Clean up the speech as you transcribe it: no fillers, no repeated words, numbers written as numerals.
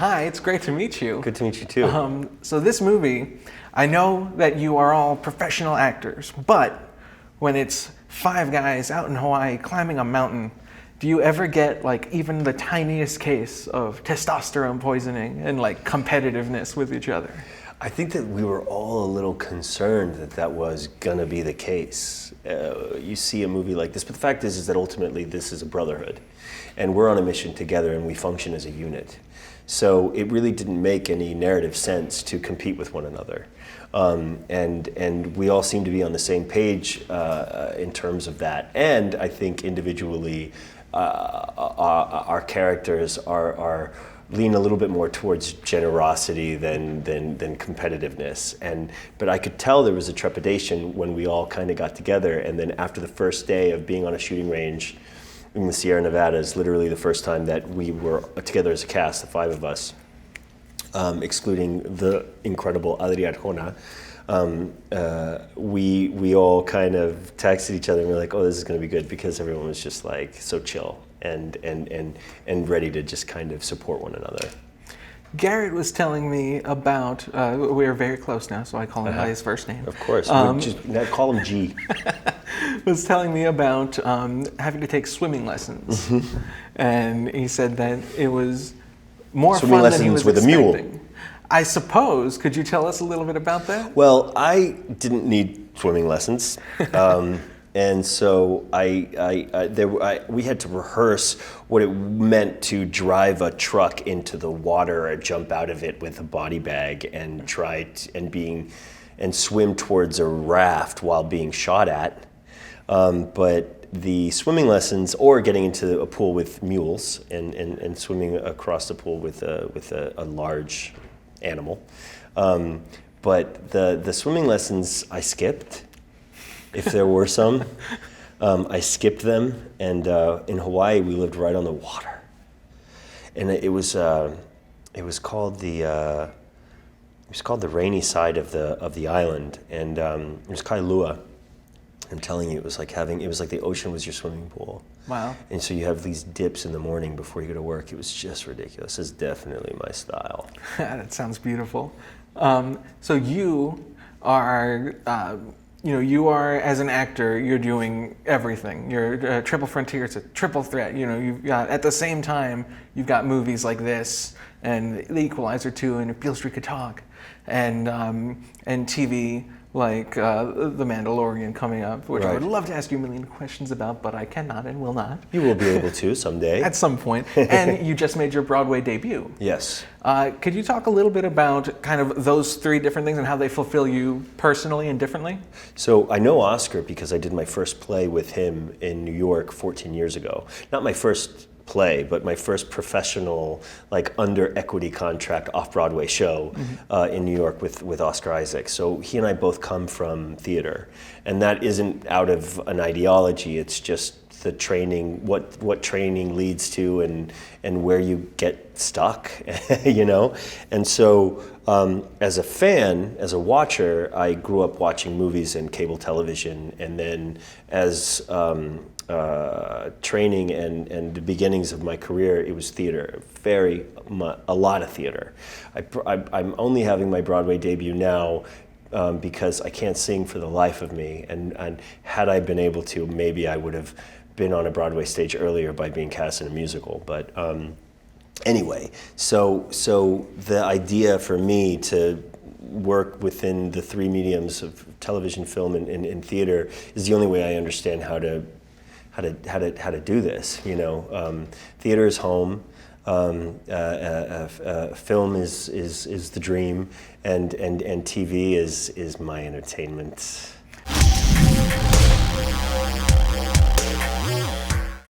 Hi, it's great to meet you. Good to meet you too. So this movie, I know that you are all professional actors, but when it's 5 guys out in Hawaii climbing a mountain, do you ever get like even the tiniest case of testosterone poisoning and like competitiveness with each other? I think that we were all a little concerned that that was gonna be the case. You see a movie like this, but the fact is that ultimately this is a brotherhood, and we're on a mission together, and we function as a unit. So it really didn't make any narrative sense to compete with one another, and we all seem to be on the same page in terms of that. And I think individually, our characters are lean a little bit more towards generosity than competitiveness. But I could tell there was a trepidation when we all kind of got together, and then after the first day of being on a shooting range in the Sierra Nevadas, literally the first time that we were together as a cast, the 5 of us, excluding the incredible Adrián Jona, we all kind of texted each other and we were like, oh, this is going to be good, because everyone was just like so chill and ready to just kind of support one another. Garrett was telling me about, we're very close now, so I call him by his first name. Of course, just call him G. Was telling me about having to take swimming lessons. And he said that it was more Swimming fun than he lessons was with a expecting. mule. I suppose, could you tell us a little bit about that? Well, I didn't need swimming lessons. And so we had to rehearse what it meant to drive a truck into the water or jump out of it with a body bag and and swim towards a raft while being shot at. But the swimming lessons, or getting into a pool with mules and swimming across the pool with a large animal. But the swimming lessons I skipped. If there were some, I skipped them, and in Hawaii we lived right on the water, and it was called the rainy side of the island, and it was Kailua. I'm telling you, it was like the ocean was your swimming pool. Wow! And so you have these dips in the morning before you go to work. It was just ridiculous. It's definitely my style. That sounds beautiful. So you are. You are, as an actor, you're doing everything. You're Triple Frontier, it's a triple threat. You've got, at the same time, you've got movies like this, and The Equalizer 2, and If Beale Street Could Talk, and TV like The Mandalorian coming up, which I would love to ask you a million questions about, but I cannot and will not. You will be able to someday. At some point. And you just made your Broadway debut. Yes. Could you talk a little bit about kind of those 3 different things and how they fulfill you personally and differently? So I know Oscar because I did my first play with him in New York 14 years ago. Not my first play, but my first professional, like under equity contract off-Broadway show in New York with Oscar Isaac. So he and I both come from theater, and that isn't out of an ideology. It's just the training, what training leads to, and where you get stuck, And so as a fan, as a watcher, I grew up watching movies and cable television, and then as training and the beginnings of my career, it was theater, a lot of theater. I'm only having my Broadway debut now because I can't sing for the life of me, and had I been able to, maybe I would have been on a Broadway stage earlier by being cast in a musical. But anyway, so the idea for me to work within the 3 mediums of television, film, and theater is the only way I understand how to do this. Theater is home. Film is the dream, and TV is my entertainment.